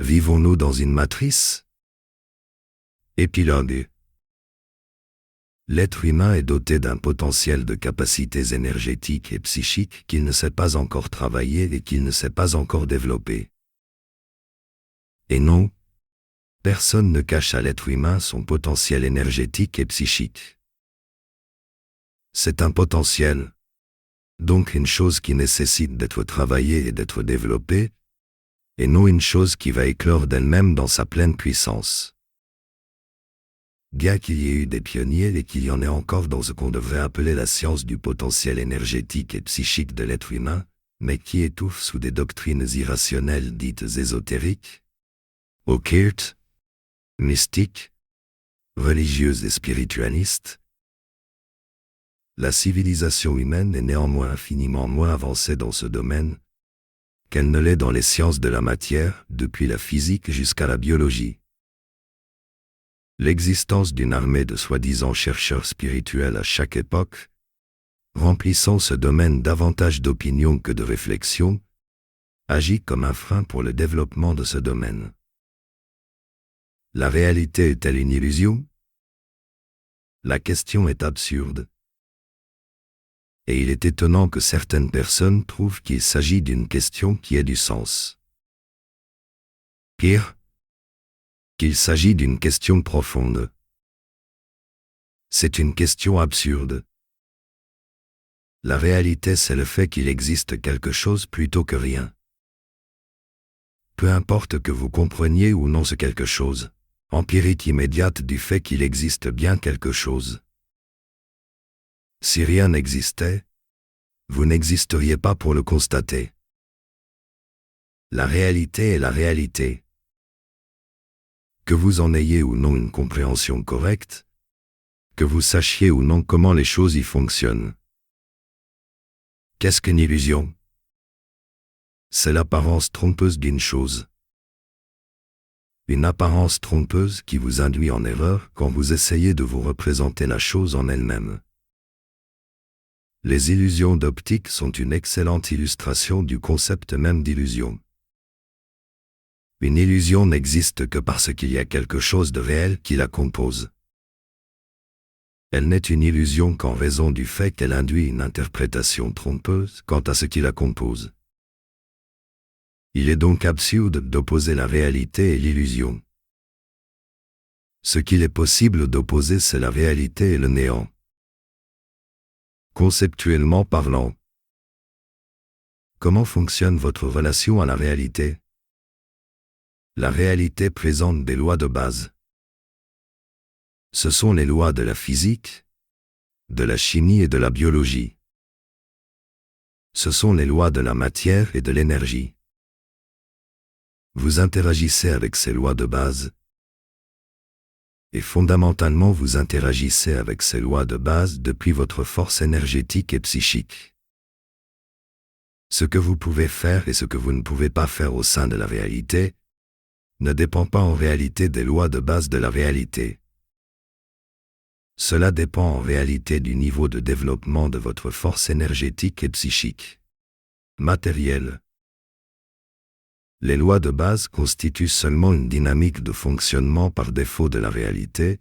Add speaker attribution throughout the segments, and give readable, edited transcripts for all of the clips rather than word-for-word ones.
Speaker 1: Vivons-nous dans une matrice? Épilogue. L'être humain est doté d'un potentiel de capacités énergétiques et psychiques qu'il ne sait pas encore travailler et qu'il ne sait pas encore développer. Et non, personne ne cache à l'être humain son potentiel énergétique et psychique. C'est un potentiel, donc une chose qui nécessite d'être travaillée et d'être développée, et non une chose qui va éclore d'elle-même dans sa pleine puissance. Bien qu'il y ait eu des pionniers et qu'il y en ait encore dans ce qu'on devrait appeler la science du potentiel énergétique et psychique de l'être humain, mais qui étouffe sous des doctrines irrationnelles dites ésotériques, occultes, mystiques, religieuses et spiritualistes, la civilisation humaine est néanmoins infiniment moins avancée dans ce domaine qu'elle ne l'est dans les sciences de la matière, depuis la physique jusqu'à la biologie. L'existence d'une armée de soi-disant chercheurs spirituels à chaque époque, remplissant ce domaine davantage d'opinion que de réflexion, agit comme un frein pour le développement de ce domaine. La réalité est-elle une illusion? La question est absurde. Et il est étonnant que certaines personnes trouvent qu'il s'agit d'une question qui ait du sens. Pire, qu'il s'agit d'une question profonde. C'est une question absurde. La réalité, c'est le fait qu'il existe quelque chose plutôt que rien. Peu importe que vous compreniez ou non ce quelque chose, empirique immédiate du fait qu'il existe bien quelque chose. Si rien n'existait, vous n'existeriez pas pour le constater. La réalité est la réalité. Que vous en ayez ou non une compréhension correcte, que vous sachiez ou non comment les choses y fonctionnent. Qu'est-ce qu'une illusion? C'est l'apparence trompeuse d'une chose. Une apparence trompeuse qui vous induit en erreur quand vous essayez de vous représenter la chose en elle-même. Les illusions d'optique sont une excellente illustration du concept même d'illusion. Une illusion n'existe que parce qu'il y a quelque chose de réel qui la compose. Elle n'est une illusion qu'en raison du fait qu'elle induit une interprétation trompeuse quant à ce qui la compose. Il est donc absurde d'opposer la réalité et l'illusion. Ce qu'il est possible d'opposer, c'est la réalité et le néant. Conceptuellement parlant, comment fonctionne votre relation à la réalité? La réalité présente des lois de base. Ce sont les lois de la physique, de la chimie et de la biologie. Ce sont les lois de la matière et de l'énergie. Vous interagissez avec ces lois de base, et fondamentalement vous interagissez avec ces lois de base depuis votre force énergétique et psychique. Ce que vous pouvez faire et ce que vous ne pouvez pas faire au sein de la réalité ne dépend pas en réalité des lois de base de la réalité. Cela dépend en réalité du niveau de développement de votre force énergétique et psychique. Matérielle. Les lois de base constituent seulement une dynamique de fonctionnement par défaut de la réalité,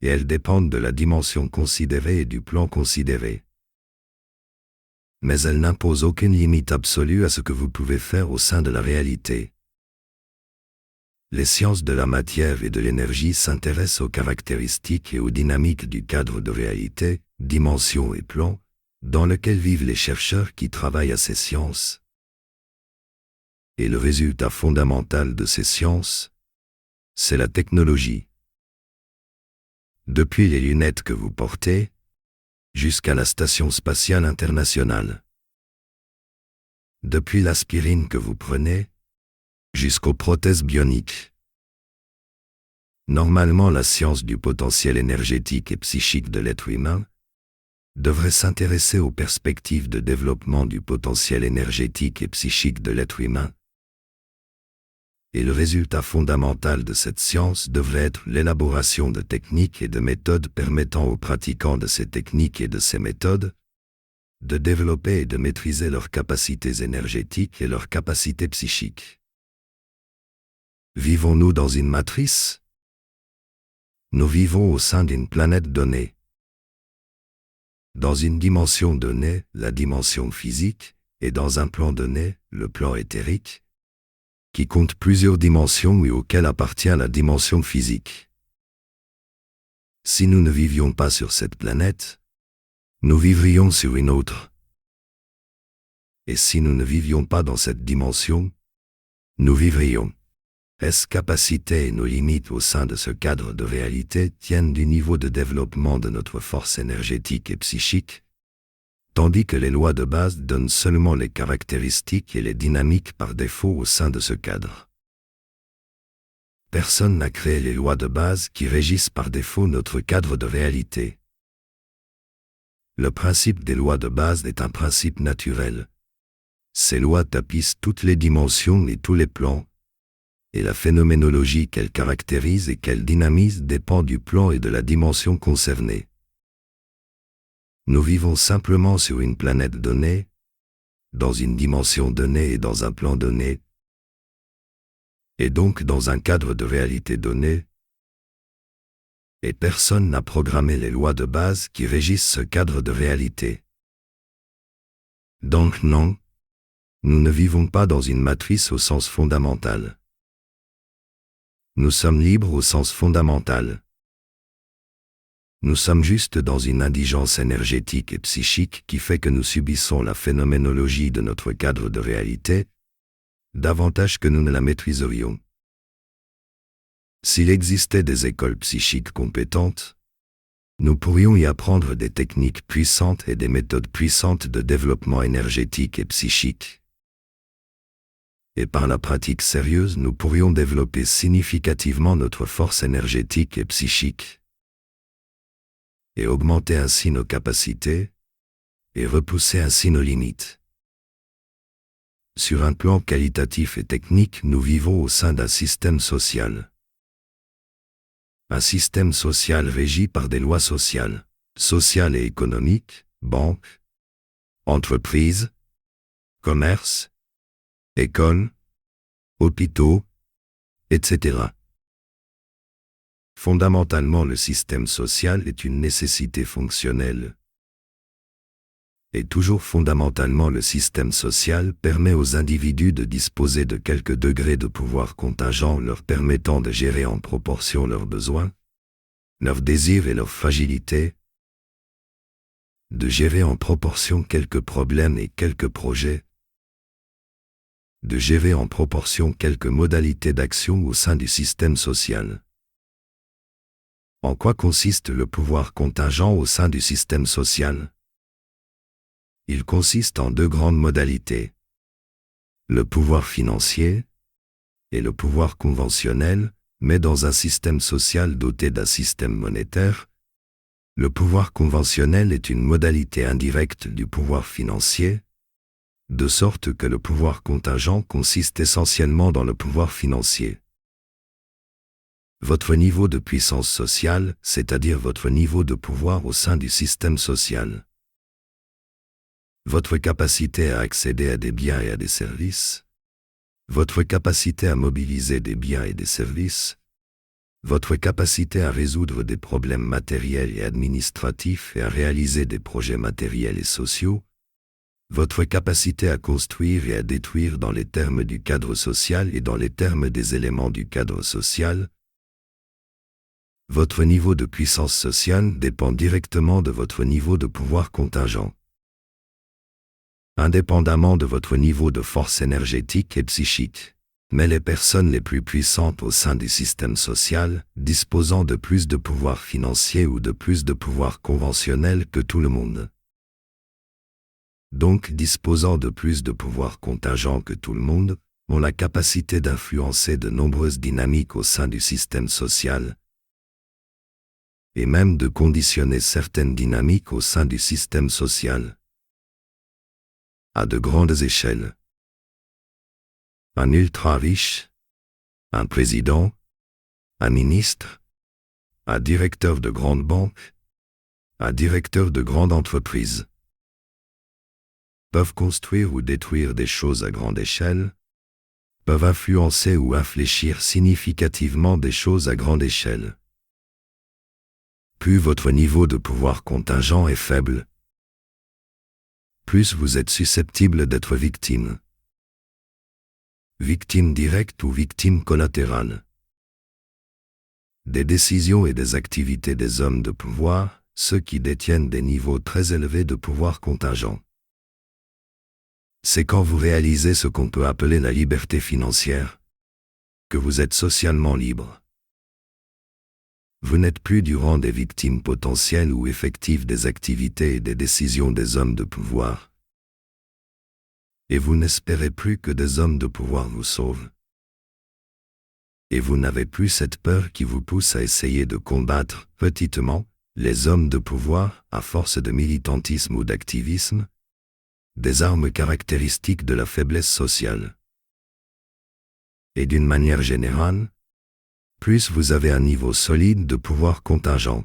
Speaker 1: et elles dépendent de la dimension considérée et du plan considéré. Mais elles n'imposent aucune limite absolue à ce que vous pouvez faire au sein de la réalité. Les sciences de la matière et de l'énergie s'intéressent aux caractéristiques et aux dynamiques du cadre de réalité, dimension et plan, dans lequel vivent les chercheurs qui travaillent à ces sciences. Et le résultat fondamental de ces sciences, c'est la technologie. Depuis les lunettes que vous portez, jusqu'à la Station spatiale internationale. Depuis l'aspirine que vous prenez, jusqu'aux prothèses bioniques. Normalement, la science du potentiel énergétique et psychique de l'être humain devrait s'intéresser aux perspectives de développement du potentiel énergétique et psychique de l'être humain. Et le résultat fondamental de cette science devrait être l'élaboration de techniques et de méthodes permettant aux pratiquants de ces techniques et de ces méthodes de développer et de maîtriser leurs capacités énergétiques et leurs capacités psychiques. Vivons-nous dans une matrice? Nous vivons au sein d'une planète donnée. Dans une dimension donnée, la dimension physique, et dans un plan donné, le plan éthérique, qui compte plusieurs dimensions et auquel appartient la dimension physique. Si nous ne vivions pas sur cette planète, nous vivrions sur une autre. Et si nous ne vivions pas dans cette dimension, nous vivrions. Est-ce capacité et nos limites au sein de ce cadre de réalité tiennent du niveau de développement de notre force énergétique et psychique, tandis que les lois de base donnent seulement les caractéristiques et les dynamiques par défaut au sein de ce cadre. Personne n'a créé les lois de base qui régissent par défaut notre cadre de réalité. Le principe des lois de base est un principe naturel. Ces lois tapissent toutes les dimensions et tous les plans, et la phénoménologie qu'elles caractérisent et qu'elles dynamisent dépend du plan et de la dimension concernée. Nous vivons simplement sur une planète donnée, dans une dimension donnée et dans un plan donné, et donc dans un cadre de réalité donné, et personne n'a programmé les lois de base qui régissent ce cadre de réalité. Donc non, nous ne vivons pas dans une matrice au sens fondamental. Nous sommes libres au sens fondamental. Nous sommes juste dans une indigence énergétique et psychique qui fait que nous subissons la phénoménologie de notre cadre de réalité, davantage que nous ne la maîtriserions. S'il existait des écoles psychiques compétentes, nous pourrions y apprendre des techniques puissantes et des méthodes puissantes de développement énergétique et psychique. Et par la pratique sérieuse, nous pourrions développer significativement notre force énergétique et psychique, et augmenter ainsi nos capacités, et repousser ainsi nos limites. Sur un plan qualitatif et technique, nous vivons au sein d'un système social. Un système social régi par des lois sociales et économiques, banques, entreprises, commerces, écoles, hôpitaux, etc. Fondamentalement, le système social est une nécessité fonctionnelle. Et toujours fondamentalement, le système social permet aux individus de disposer de quelques degrés de pouvoir contingent leur permettant de gérer en proportion leurs besoins, leurs désirs et leurs fragilités, de gérer en proportion quelques problèmes et quelques projets, de gérer en proportion quelques modalités d'action au sein du système social. En quoi consiste le pouvoir contingent au sein du système social? Il consiste en deux grandes modalités. Le pouvoir financier et le pouvoir conventionnel, mais dans un système social doté d'un système monétaire, le pouvoir conventionnel est une modalité indirecte du pouvoir financier, de sorte que le pouvoir contingent consiste essentiellement dans le pouvoir financier. Votre niveau de puissance sociale, c'est-à-dire votre niveau de pouvoir au sein du système social. Votre capacité à accéder à des biens et à des services. Votre capacité à mobiliser des biens et des services. Votre capacité à résoudre des problèmes matériels et administratifs et à réaliser des projets matériels et sociaux. Votre capacité à construire et à détruire dans les termes du cadre social et dans les termes des éléments du cadre social. Votre niveau de puissance sociale dépend directement de votre niveau de pouvoir contingent. Indépendamment de votre niveau de force énergétique et psychique. Mais les personnes les plus puissantes au sein du système social, disposant de plus de pouvoir financier ou de plus de pouvoir conventionnel que tout le monde. Donc disposant de plus de pouvoir contingent que tout le monde, ont la capacité d'influencer de nombreuses dynamiques au sein du système social, et même de conditionner certaines dynamiques au sein du système social, à de grandes échelles. Un ultra riche, un président, un ministre, un directeur de grande banque, un directeur de grande entreprise peuvent construire ou détruire des choses à grande échelle, peuvent influencer ou infléchir significativement des choses à grande échelle. Plus votre niveau de pouvoir contingent est faible, plus vous êtes susceptible d'être victime. Victime directe ou victime collatérale. Des décisions et des activités des hommes de pouvoir, ceux qui détiennent des niveaux très élevés de pouvoir contingent. C'est quand vous réalisez ce qu'on peut appeler la liberté financière, que vous êtes socialement libre. Vous n'êtes plus du rang des victimes potentielles ou effectives des activités et des décisions des hommes de pouvoir. Et vous n'espérez plus que des hommes de pouvoir vous sauvent. Et vous n'avez plus cette peur qui vous pousse à essayer de combattre, petitement, les hommes de pouvoir, à force de militantisme ou d'activisme, des armes caractéristiques de la faiblesse sociale. Et d'une manière générale, plus vous avez un niveau solide de pouvoir contingent.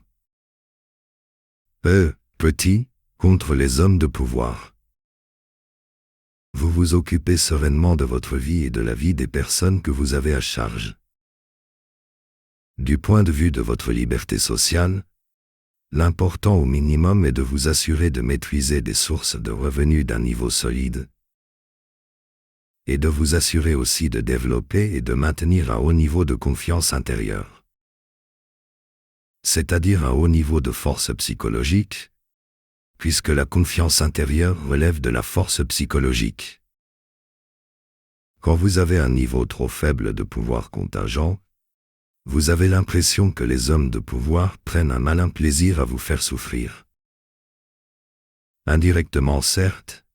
Speaker 1: Petit, contre les hommes de pouvoir. Vous vous occupez sereinement de votre vie et de la vie des personnes que vous avez à charge. Du point de vue de votre liberté sociale, l'important au minimum est de vous assurer de maîtriser des sources de revenus d'un niveau solide et de vous assurer aussi de développer et de maintenir un haut niveau de confiance intérieure, c'est-à-dire un haut niveau de force psychologique, puisque la confiance intérieure relève de la force psychologique. Quand vous avez un niveau trop faible de pouvoir contingent, vous avez l'impression que les hommes de pouvoir prennent un malin plaisir à vous faire souffrir. Indirectement certes,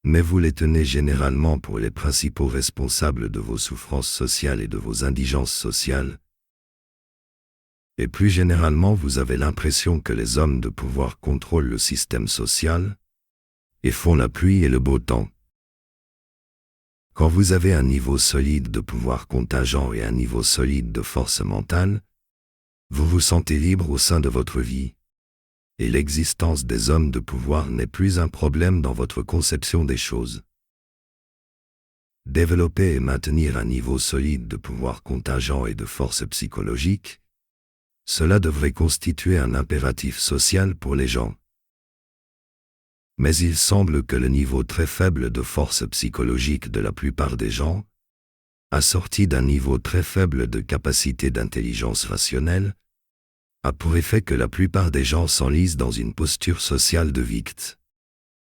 Speaker 1: mais vous les tenez généralement pour les principaux responsables de vos souffrances sociales et de vos indigences sociales. Et plus généralement vous avez l'impression que les hommes de pouvoir contrôlent le système social et font la pluie et le beau temps. Quand vous avez un niveau solide de pouvoir contingent et un niveau solide de force mentale, vous vous sentez libre au sein de votre vie, et l'existence des hommes de pouvoir n'est plus un problème dans votre conception des choses. Développer et maintenir un niveau solide de pouvoir contingent et de force psychologique, cela devrait constituer un impératif social pour les gens. Mais il semble que le niveau très faible de force psychologique de la plupart des gens, assorti d'un niveau très faible de capacité d'intelligence rationnelle, a pour effet que la plupart des gens s'enlisent dans une posture sociale de victime.